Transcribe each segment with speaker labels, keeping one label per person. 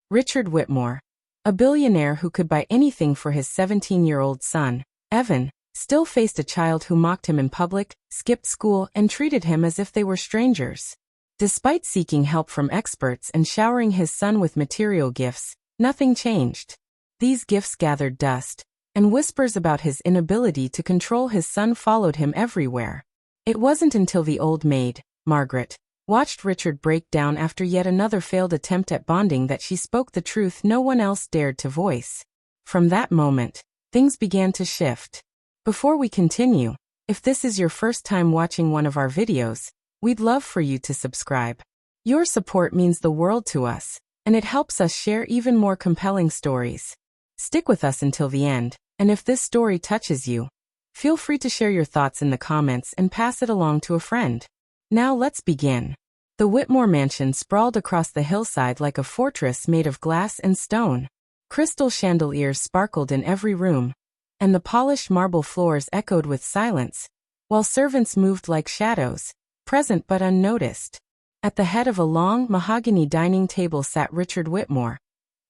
Speaker 1: Richard Whitmore, a billionaire who could buy anything for his 17-year-old son, Evan, still faced a child who mocked him in public, skipped school, and treated him as if they were strangers. Despite seeking help from experts and showering his son with material gifts, nothing changed. These gifts gathered dust, and whispers about his inability to control his son followed him everywhere. It wasn't until the old maid, Margaret, watched Richard break down after yet another failed attempt at bonding that she spoke the truth no one else dared to voice. From that moment, things began to shift. Before we continue, if this is your first time watching one of our videos, we'd love for you to subscribe. Your support means the world to us, and it helps us share even more compelling stories. Stick with us until the end, and if this story touches you, feel free to share your thoughts in the comments and pass it along to a friend. Now let's begin. The Whitmore mansion sprawled across the hillside like a fortress made of glass and stone. Crystal chandeliers sparkled in every room, and the polished marble floors echoed with silence, while servants moved like shadows, present but unnoticed. At the head of a long, mahogany dining table sat Richard Whitmore,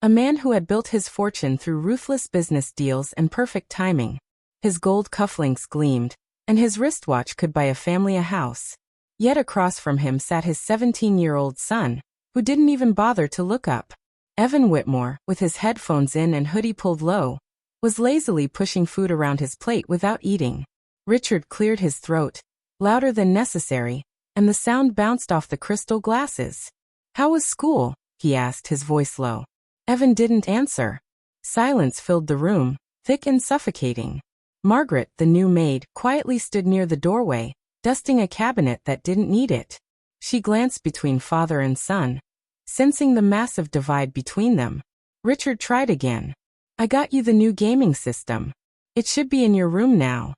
Speaker 1: a man who had built his fortune through ruthless business deals and perfect timing. His gold cufflinks gleamed, and his wristwatch could buy a family a house. Yet across from him sat his 17-year-old son, who didn't even bother to look up. Evan Whitmore, with his headphones in and hoodie pulled low, was lazily pushing food around his plate without eating. Richard cleared his throat, louder than necessary, and the sound bounced off the crystal glasses. "How was school?" he asked, his voice low. Evan didn't answer. Silence filled the room, thick and suffocating. Margaret, the new maid, quietly stood near the doorway, dusting a cabinet that didn't need it. She glanced between father and son, sensing the massive divide between them. Richard tried again. "I got you the new gaming system. It should be in your room now."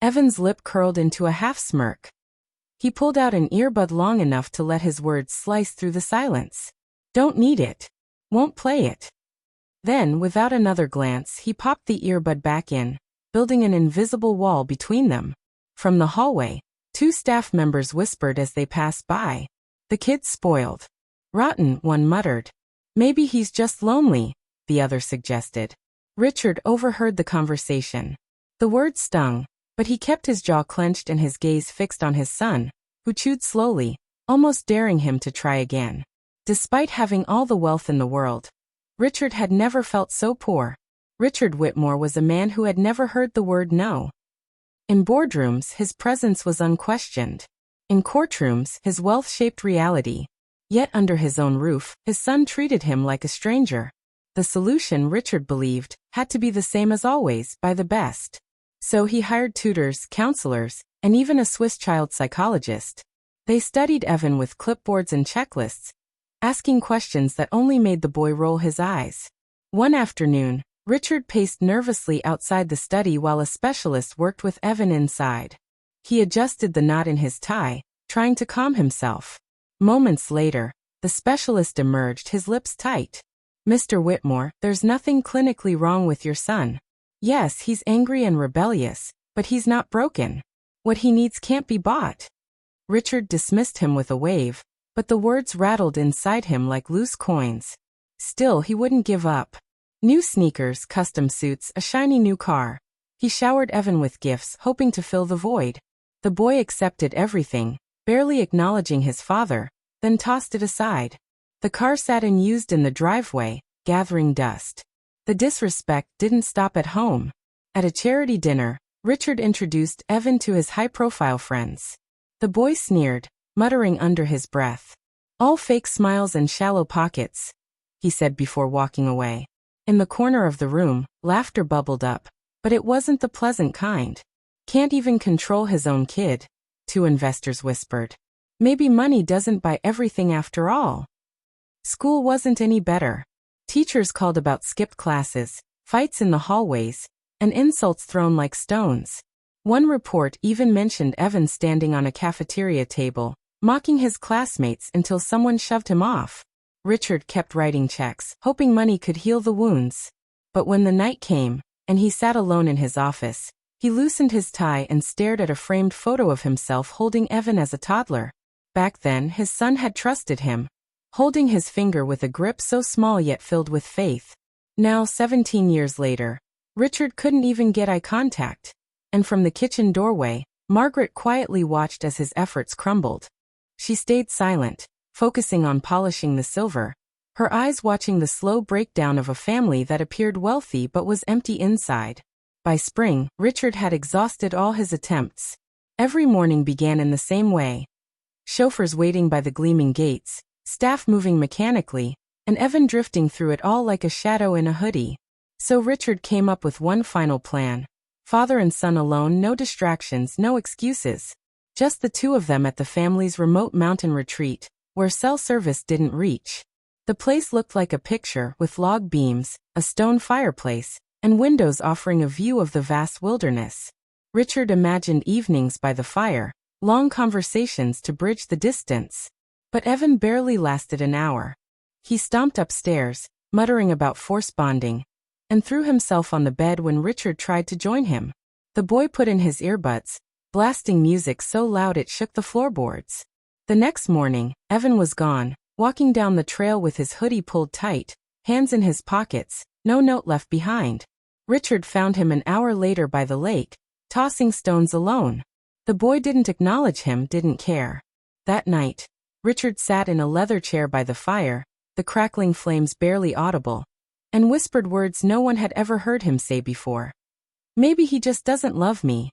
Speaker 1: Evan's lip curled into a half-smirk. He pulled out an earbud long enough to let his words slice through the silence. "Don't need it. Won't play it." Then, without another glance, he popped the earbud back in, building an invisible wall between them. From the hallway, two staff members whispered as they passed by. "The kid's spoiled." "Rotten," one muttered. "Maybe he's just lonely," the other suggested. Richard overheard the conversation. The words stung, but he kept his jaw clenched and his gaze fixed on his son, who chewed slowly, almost daring him to try again. Despite having all the wealth in the world, Richard had never felt so poor. Richard Whitmore was a man who had never heard the word no. In boardrooms, his presence was unquestioned. In courtrooms, his wealth shaped reality. Yet under his own roof, his son treated him like a stranger. The solution, Richard believed, had to be the same as always, buy the best. So he hired tutors, counselors, and even a Swiss child psychologist. They studied Evan with clipboards and checklists, asking questions that only made the boy roll his eyes. One afternoon, Richard paced nervously outside the study while a specialist worked with Evan inside. He adjusted the knot in his tie, trying to calm himself. Moments later, the specialist emerged, his lips tight. "Mr. Whitmore, there's nothing clinically wrong with your son. Yes, he's angry and rebellious, but he's not broken. What he needs can't be bought." Richard dismissed him with a wave, but the words rattled inside him like loose coins. Still, he wouldn't give up. New sneakers, custom suits, a shiny new car. He showered Evan with gifts, hoping to fill the void. The boy accepted everything, barely acknowledging his father, then tossed it aside. The car sat unused in the driveway, gathering dust. The disrespect didn't stop at home. At a charity dinner, Richard introduced Evan to his high-profile friends. The boy sneered, muttering under his breath. "All fake smiles and shallow pockets," he said before walking away. In the corner of the room, laughter bubbled up, but it wasn't the pleasant kind. "Can't even control his own kid," two investors whispered. "Maybe money doesn't buy everything after all." School wasn't any better. Teachers called about skipped classes, fights in the hallways, and insults thrown like stones. One report even mentioned Evan standing on a cafeteria table, mocking his classmates until someone shoved him off. Richard kept writing checks, hoping money could heal the wounds. But when the night came, and he sat alone in his office, he loosened his tie and stared at a framed photo of himself holding Evan as a toddler. Back then, his son had trusted him, holding his finger with a grip so small yet filled with faith. Now, 17 years later, Richard couldn't even get eye contact, and from the kitchen doorway, Margaret quietly watched as his efforts crumbled. She stayed silent, focusing on polishing the silver, her eyes watching the slow breakdown of a family that appeared wealthy but was empty inside. By spring, Richard had exhausted all his attempts. Every morning began in the same way. Chauffeurs waiting by the gleaming gates, staff moving mechanically, and Evan drifting through it all like a shadow in a hoodie. So Richard came up with one final plan. Father and son alone, no distractions, no excuses. Just the two of them at the family's remote mountain retreat, where cell service didn't reach. The place looked like a picture, with log beams, a stone fireplace, and windows offering a view of the vast wilderness. Richard imagined evenings by the fire, long conversations to bridge the distance. But Evan barely lasted an hour. He stomped upstairs, muttering about force bonding, and threw himself on the bed when Richard tried to join him. The boy put in his earbuds, blasting music so loud it shook the floorboards. The next morning, Evan was gone, walking down the trail with his hoodie pulled tight, hands in his pockets, no note left behind. Richard found him an hour later by the lake, tossing stones alone. The boy didn't acknowledge him, didn't care. That night, Richard sat in a leather chair by the fire, the crackling flames barely audible, and whispered words no one had ever heard him say before. Maybe he just doesn't love me.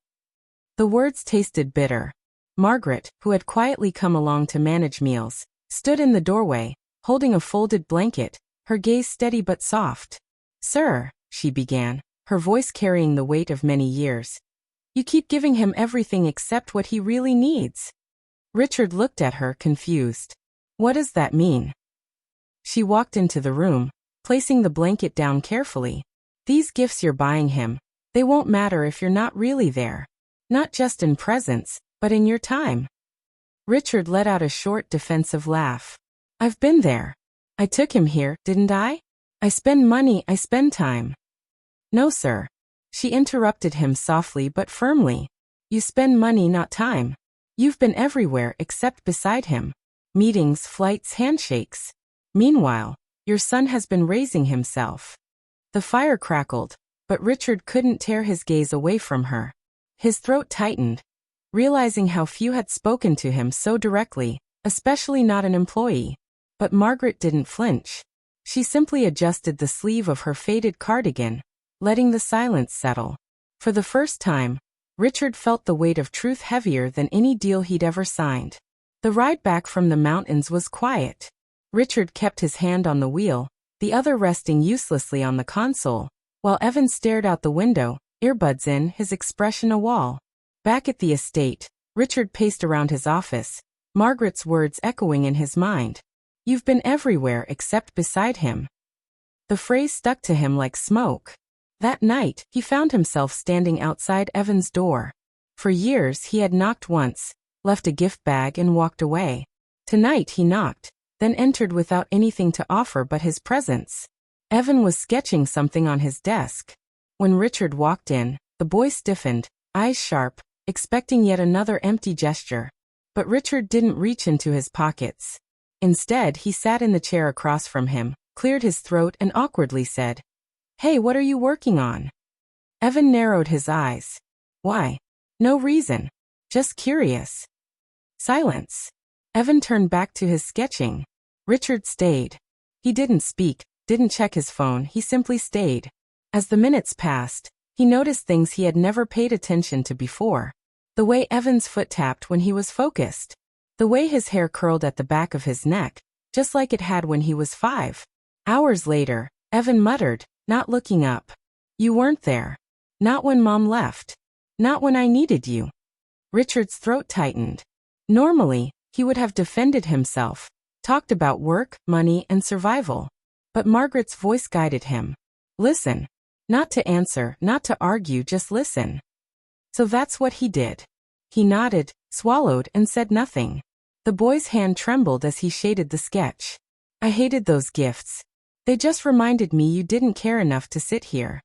Speaker 1: The words tasted bitter. Margaret, who had quietly come along to manage meals, stood in the doorway, holding a folded blanket, her gaze steady but soft. "Sir," she began, her voice carrying the weight of many years, "you keep giving him everything except what he really needs." Richard looked at her, confused. "What does that mean?" She walked into the room, placing the blanket down carefully. "These gifts you're buying him, they won't matter if you're not really there. Not just in presence, but in your time." Richard let out a short, defensive laugh. "I've been there. I took him here, didn't I? I spend money, I spend time." "No, sir." She interrupted him softly but firmly. "You spend money, not time. You've been everywhere except beside him. Meetings, flights, handshakes. Meanwhile, your son has been raising himself." The fire crackled, but Richard couldn't tear his gaze away from her. His throat tightened, realizing how few had spoken to him so directly, especially not an employee. But Margaret didn't flinch. She simply adjusted the sleeve of her faded cardigan, letting the silence settle. For the first time, Richard felt the weight of truth heavier than any deal he'd ever signed. The ride back from the mountains was quiet. Richard kept his hand on the wheel, the other resting uselessly on the console, while Evan stared out the window, earbuds in, his expression a wall. Back at the estate, Richard paced around his office, Margaret's words echoing in his mind. "You've been everywhere except beside him." The phrase stuck to him like smoke. That night, he found himself standing outside Evan's door. For years he had knocked once, left a gift bag and walked away. Tonight he knocked, then entered without anything to offer but his presence. Evan was sketching something on his desk. When Richard walked in, the boy stiffened, eyes sharp, expecting yet another empty gesture. But Richard didn't reach into his pockets. Instead, he sat in the chair across from him, cleared his throat and awkwardly said, "Hey, what are you working on?" Evan narrowed his eyes. "Why?" "No reason. Just curious." Silence. Evan turned back to his sketching. Richard stayed. He didn't speak, didn't check his phone, he simply stayed. As the minutes passed, he noticed things he had never paid attention to before. The way Evan's foot tapped when he was focused. The way his hair curled at the back of his neck, just like it had when he was 5. Hours later, Evan muttered, not looking up. "You weren't there. Not when Mom left. Not when I needed you." Richard's throat tightened. Normally, he would have defended himself, talked about work, money, and survival. But Margaret's voice guided him. "Listen. Not to answer, not to argue, just listen." So that's what he did. He nodded, swallowed, and said nothing. The boy's hand trembled as he shaded the sketch. "I hated those gifts. They just reminded me you didn't care enough to sit here."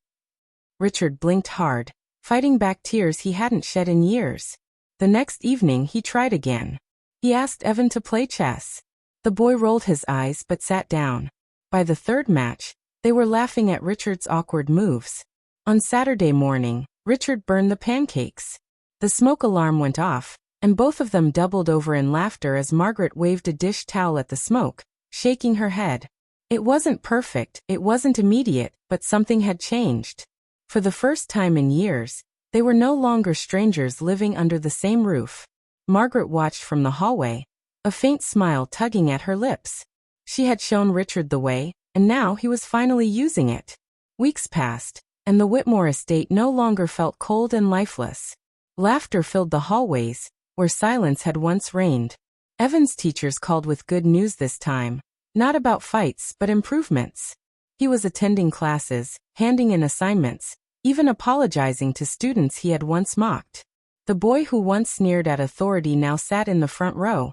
Speaker 1: Richard blinked hard, fighting back tears he hadn't shed in years. The next evening he tried again. He asked Evan to play chess. The boy rolled his eyes but sat down. By the third match, they were laughing at Richard's awkward moves. On Saturday morning, Richard burned the pancakes. The smoke alarm went off, and both of them doubled over in laughter as Margaret waved a dish towel at the smoke, shaking her head. It wasn't perfect, it wasn't immediate, but something had changed. For the first time in years, they were no longer strangers living under the same roof. Margaret watched from the hallway, a faint smile tugging at her lips. She had shown Richard the way, and now he was finally using it. Weeks passed, and the Whitmore estate no longer felt cold and lifeless. Laughter filled the hallways, where silence had once reigned. Evan's teachers called with good news this time, not about fights but improvements. He was attending classes, handing in assignments, even apologizing to students he had once mocked. The boy who once sneered at authority now sat in the front row,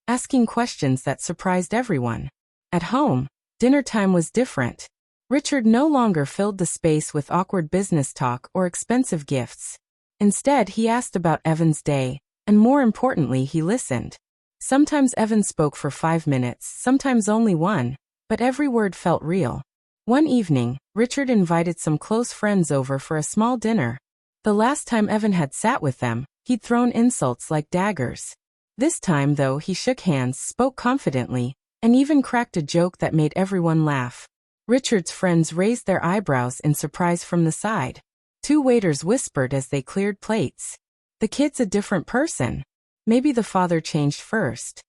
Speaker 1: asking questions that surprised everyone. At home, dinner time was different. Richard no longer filled the space with awkward business talk or expensive gifts. Instead, he asked about Evan's day, and more importantly, he listened. Sometimes Evan spoke for 5 minutes, sometimes only one, but every word felt real. One evening, Richard invited some close friends over for a small dinner. The last time Evan had sat with them, he'd thrown insults like daggers. This time, though, he shook hands, spoke confidently, and even cracked a joke that made everyone laugh. Richard's friends raised their eyebrows in surprise from the side. 2 waiters whispered as they cleared plates. "The kid's a different person. Maybe the father changed first."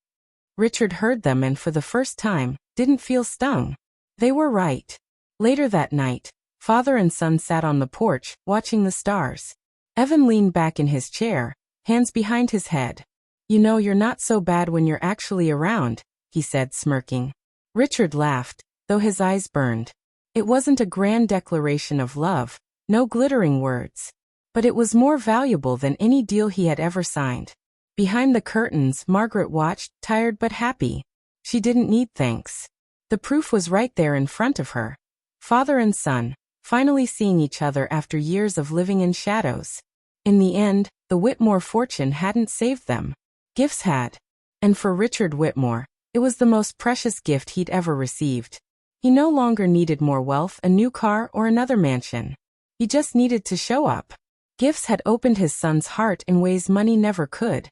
Speaker 1: Richard heard them and for the first time, didn't feel stung. They were right. Later that night, father and son sat on the porch, watching the stars. Evan leaned back in his chair, hands behind his head. "You know you're not so bad when you're actually around," he said, smirking. Richard laughed, though his eyes burned. It wasn't a grand declaration of love, no glittering words. But it was more valuable than any deal he had ever signed. Behind the curtains, Margaret watched, tired but happy. She didn't need thanks. The proof was right there in front of her. Father and son, finally seeing each other after years of living in shadows. In the end, the Whitmore fortune hadn't saved them. Gifts had. And for Richard Whitmore, it was the most precious gift he'd ever received. He no longer needed more wealth, a new car, or another mansion. He just needed to show up. Gifts had opened his son's heart in ways money never could.